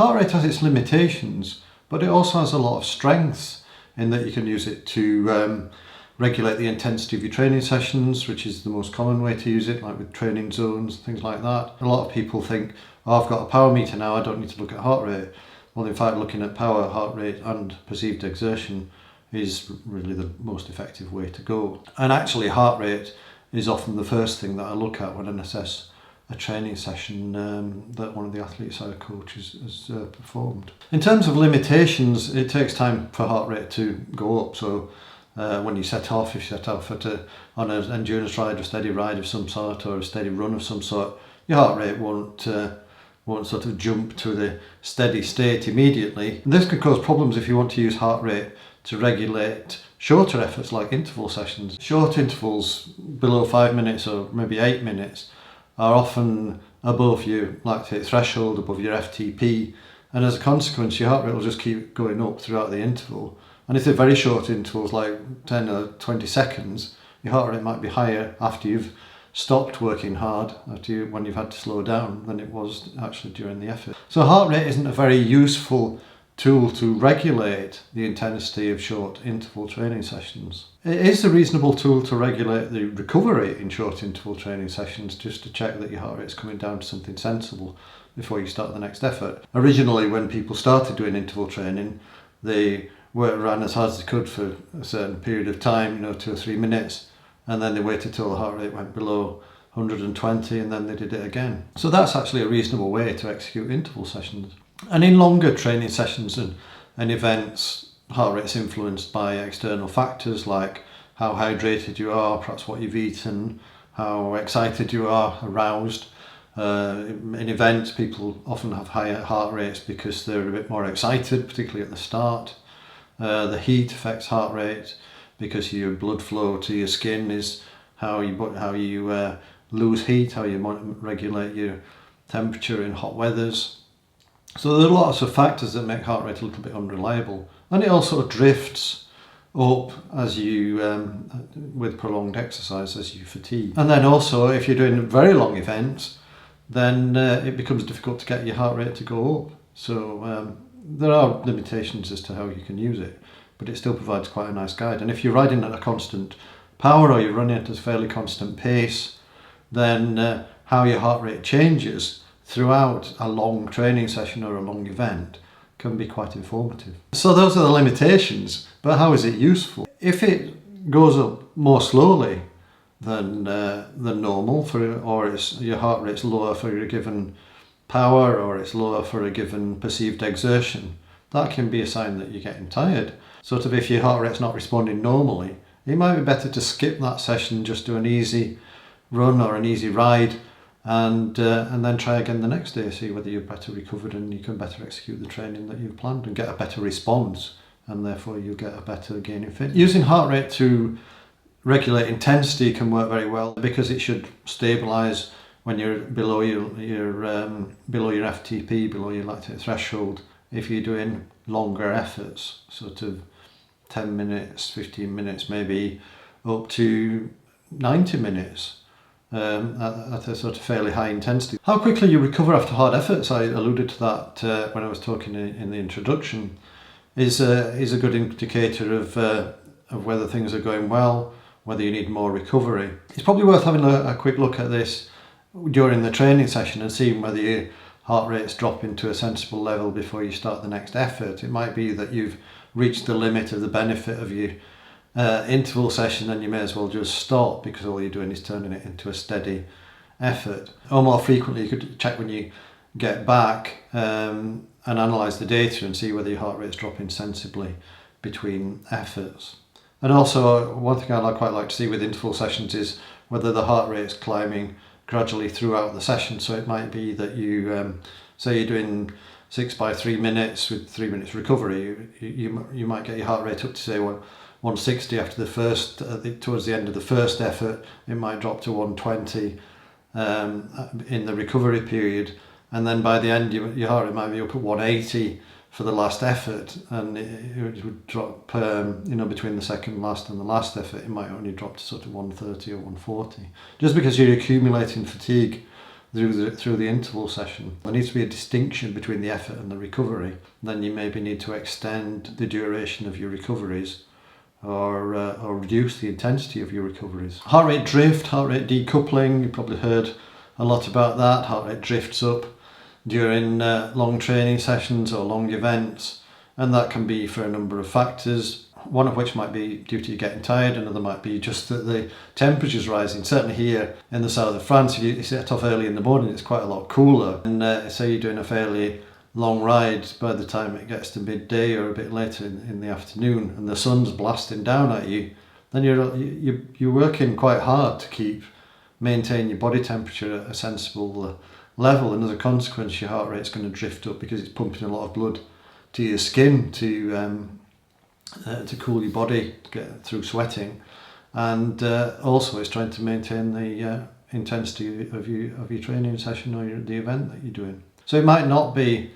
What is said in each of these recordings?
Heart rate has its limitations, but it also has a lot of strengths in that you can use it to regulate the intensity of your training sessions, which is the most common way to use it, like with training zones, things like that. A lot of people think, oh, I've got a power meter now, I don't need to look at heart rate. Well, in fact, looking at power, heart rate and perceived exertion is really the most effective way to go. And actually, heart rate is often the first thing that I look at when I assess a training session that one of the athletes I coach has performed. In terms of limitations, it takes time for heart rate to go up. So when you set off, if you set off on an endurance ride, a steady ride of some sort, or a steady run of some sort, your heart rate won't sort of jump to the steady state immediately. And this could cause problems if you want to use heart rate to regulate shorter efforts like interval sessions. Short intervals below 5 minutes or maybe 8 minutes are often above your lactate threshold, above your FTP, and as a consequence your heart rate will just keep going up throughout the interval. And if they're very short intervals like 10 or 20 seconds, your heart rate might be higher after you've stopped working hard, when you've had to slow down, than it was actually during the effort. So heart rate isn't a very useful tool to regulate the intensity of short interval training sessions. It is a reasonable tool to regulate the recovery in short interval training sessions, just to check that your heart rate is coming down to something sensible before you start the next effort. Originally, when people started doing interval training, they ran as hard as they could for a certain period of time, 2 or 3 minutes, and then they waited till the heart rate went below 120 and then they did it again. So that's actually a reasonable way to execute interval sessions. And in longer training sessions and events, heart rate is influenced by external factors like how hydrated you are, perhaps what you've eaten, how excited you are, aroused. In events, people often have higher heart rates because they're a bit more excited, particularly at the start. The heat affects heart rate because your blood flow to your skin is how you lose heat, how you regulate your temperature in hot weathers. So there are lots of factors that make heart rate a little bit unreliable, and it also drifts up as you with prolonged exercise, as you fatigue. And then also, if you're doing very long events, then it becomes difficult to get your heart rate to go up. So there are limitations as to how you can use it, but it still provides quite a nice guide. And if you're riding at a constant power or you're running at a fairly constant pace, then how your heart rate changes throughout a long training session or a long event can be quite informative. So those are the limitations, but how is it useful? If it goes up more slowly than normal, or your heart rate's lower for a given power, or it's lower for a given perceived exertion, that can be a sign that you're getting tired. Sort of if your heart rate's not responding normally, it might be better to skip that session, just do an easy run or an easy ride, and then try again the next day, see whether you're better recovered and you can better execute the training that you've planned and get a better response, and therefore you'll get a better gain in fitness. Using heart rate to regulate intensity can work very well because it should stabilise when you're below your FTP, below your lactate threshold. If you're doing longer efforts, sort of 10 minutes, 15 minutes, maybe up to 90 minutes, at a sort of fairly high intensity. How quickly you recover after hard efforts, I alluded to that when I was talking in the introduction, is a good indicator of whether things are going well, whether you need more recovery. It's probably worth having a quick look at this during the training session and seeing whether your heart rate's dropping to a sensible level before you start the next effort. It might be that you've reached the limit of the benefit of your interval session and you may as well just stop because all you're doing is turning it into a steady effort. Or more frequently, you could check when you get back and analyse the data and see whether your heart rate's dropping sensibly between efforts. And also, one thing I'd quite like to see with interval sessions is whether the heart rate is climbing gradually throughout the session. So it might be that you, say you're doing 6 by 3 minutes with 3 minutes recovery, you might get your heart rate up to say 160 after the first, towards the end of the first effort. It might drop to 120 in the recovery period, and then by the end your heart rate might be up at 180 for the last effort, and it would drop between the second last and the last effort. It might only drop to sort of 130 or 140, just because you're accumulating fatigue through the interval session. There needs to be a distinction between the effort and the recovery. Then you maybe need to extend the duration of your recoveries, or reduce the intensity of your recoveries. Heart rate drift, heart rate decoupling, you've probably heard a lot about that. Heart rate drifts up during long training sessions or long events, and that can be for a number of factors, one of which might be due to you getting tired, another might be just that the temperature's rising. Certainly here in the south of France, if you set off early in the morning, it's quite a lot cooler, and say you're doing a fairly long ride, by the time it gets to midday or a bit later in the afternoon and the sun's blasting down at you, then you're working quite hard to maintain your body temperature at a sensible level, and as a consequence your heart rate's going to drift up because it's pumping a lot of blood to your skin to cool your body, to get through sweating, and also it's trying to maintain the intensity of your training session or the event that you're doing. So it might not be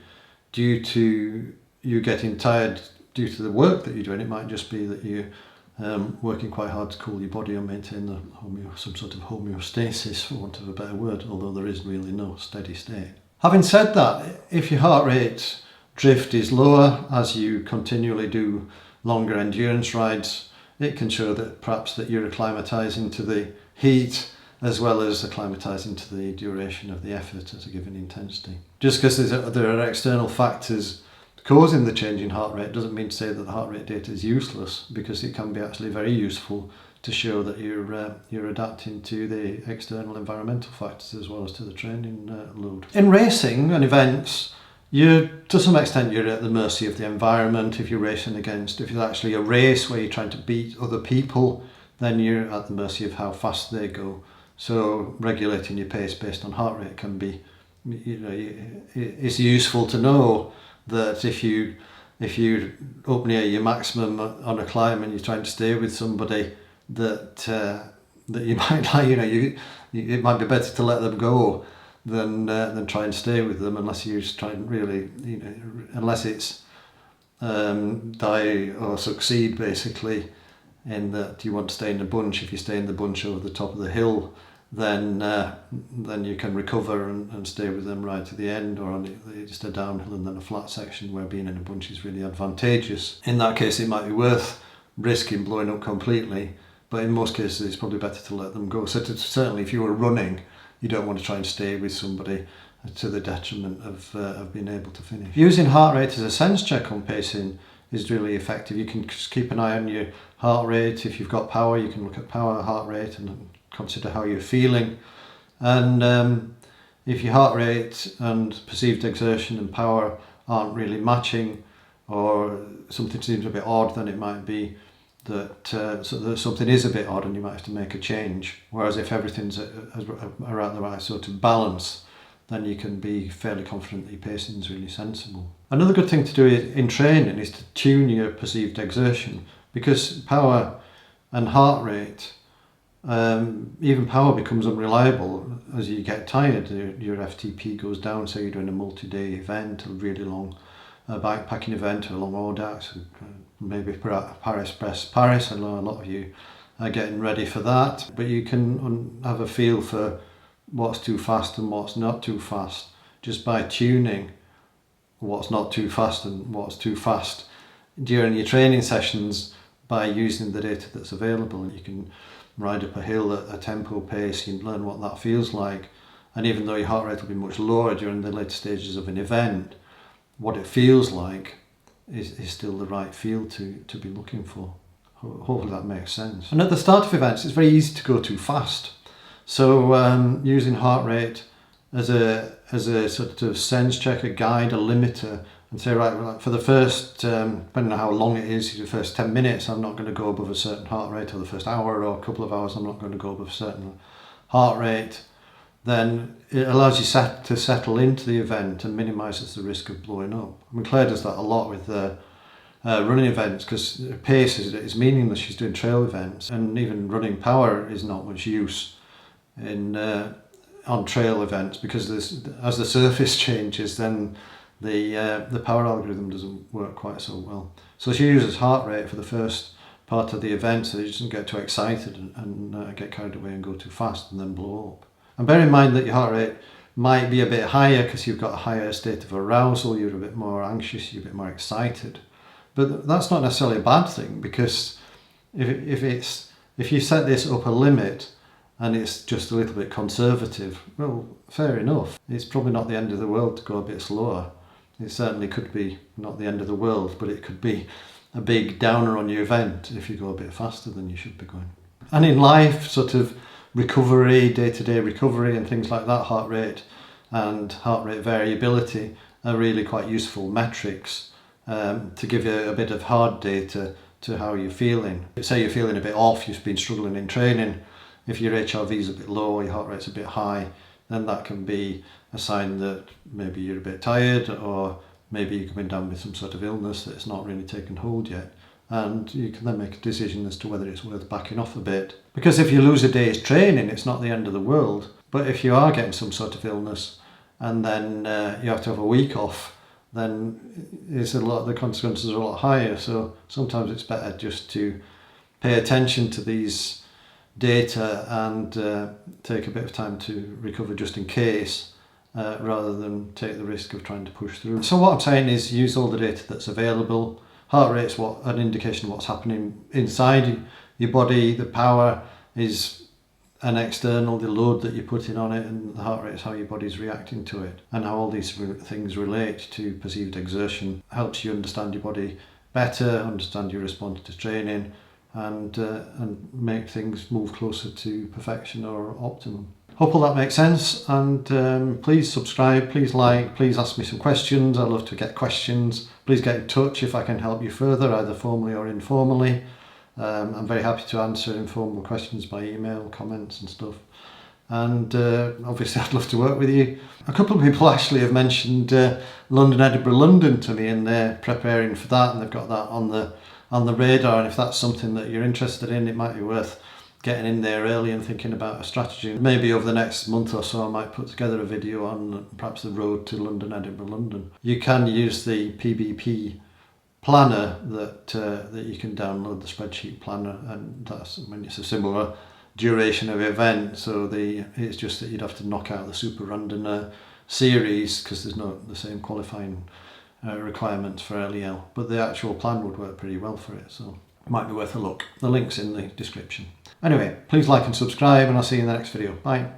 due to you getting tired due to the work that you're doing. It might just be that you're working quite hard to cool your body and maintain some sort of homeostasis, for want of a better word, although there is really no steady state. Having said that, if your heart rate drift is lower as you continually do longer endurance rides, it can show that perhaps that you're acclimatising to the heat as well as acclimatising to the duration of the effort at a given intensity. Just because there are external factors causing the change in heart rate doesn't mean to say that the heart rate data is useless, because it can be actually very useful to show that you're adapting to the external environmental factors as well as to the training load. In racing and events, to some extent you're at the mercy of the environment. If it's actually a race where you're trying to beat other people, then you're at the mercy of how fast they go. So regulating your pace based on heart rate can be, it's useful to know that if you up near your maximum on a climb and you're trying to stay with somebody, that you might it might be better to let them go than try and stay with them, unless you're trying really, unless it's die or succeed, basically, in that you want to stay in the bunch. If you stay in the bunch over the top of the hill, then you can recover and stay with them right to the end, or on just a downhill and then a flat section where being in a bunch is really advantageous. In that case, it might be worth risking blowing up completely, but in most cases it's probably better to let them go. So certainly if you were running, you don't want to try and stay with somebody to the detriment of being able to finish. Using heart rate as a sense check on pacing is really effective. You can just keep an eye on your heart rate. If you've got power, you can look at power, heart rate, and consider how you're feeling. And if your heart rate and perceived exertion and power aren't really matching, or something seems a bit odd, then it might be that something is a bit odd and you might have to make a change. Whereas if everything's around the right sort of balance, then you can be fairly confident that your pacing is really sensible. Another good thing to do in training is to tune your perceived exertion, because power and heart rate, even power becomes unreliable as you get tired. Your FTP goes down, so you're doing a multi-day event, a really long bikepacking event, or a long Audax, maybe Paris. I know a lot of you are getting ready for that, but you can have a feel for what's too fast and what's not too fast just by tuning what's not too fast and what's too fast during your training sessions by using the data that's available. You can ride up a hill at a tempo pace, you can learn what that feels like, and even though your heart rate will be much lower during the later stages of an event, what it feels like is still the right feel to be looking for. Hopefully that makes sense. And at the start of events, it's very easy to go too fast. So using heart rate as a sort of sense check, a guide, a limiter, and say, right, for the first, depending on how long it is, the first 10 minutes, I'm not going to go above a certain heart rate, or the first hour or a couple of hours, I'm not going to go above a certain heart rate. Then it allows you to settle into the event and minimises the risk of blowing up. I mean, Claire does that a lot with running events, because pace is meaningless. She's doing trail events, and even running power is not much use on trail events, because as the surface changes, then the power algorithm doesn't work quite so well. So she uses heart rate for the first part of the event, so she doesn't get too excited and get carried away and go too fast and then blow up. And bear in mind that your heart rate might be a bit higher because you've got a higher state of arousal, you're a bit more anxious, you're a bit more excited. But that's not necessarily a bad thing, because if you set this upper limit and it's just a little bit conservative, well, fair enough. It's probably not the end of the world to go a bit slower. It certainly could be not the end of the world, but it could be a big downer on your event if you go a bit faster than you should be going. And in life, sort of recovery, day-to-day recovery and things like that, heart rate and heart rate variability are really quite useful metrics to give you a bit of hard data to how you're feeling. Say you're feeling a bit off, you've been struggling in training, if your HRV is a bit low, your heart rate's a bit high, then that can be a sign that maybe you're a bit tired, or maybe you're coming down with some sort of illness that's not really taken hold yet. And you can then make a decision as to whether it's worth backing off a bit. Because if you lose a day's training, it's not the end of the world. But if you are getting some sort of illness and then you have to have a week off, then the consequences are a lot higher. So sometimes it's better just to pay attention to these data and take a bit of time to recover just in case, rather than take the risk of trying to push through. So what I'm saying is use all the data that's available. Heart rate's an indication of what's happening inside your body. The power is an external, the load that you're putting on it, and the heart rate is how your body's reacting to it. And how all these things relate to perceived exertion helps you understand your body better, understand your response to training, and make things move closer to perfection or optimum. Hope all that makes sense, and please subscribe, please like, please ask me some questions. I love to get questions. Please get in touch if I can help you further, either formally or informally. I'm very happy to answer informal questions by email, comments and stuff. And obviously I'd love to work with you. A couple of people actually have mentioned London, Edinburgh, London to me, and they're preparing for that, and they've got that on the radar. And if that's something that you're interested in, it might be worth getting in there early and thinking about a strategy. Maybe over the next month or so I might put together a video on perhaps the road to London, Edinburgh, London. You can use the PBP planner that you can download, the spreadsheet planner, and it's a similar duration of event. So it's just that you'd have to knock out the Super Random series because there's not the same qualifying requirements for LEL, but the actual plan would work pretty well for it, so it might be worth a look. The link's in the description. Anyway, please like and subscribe, and I'll see you in the next video. Bye.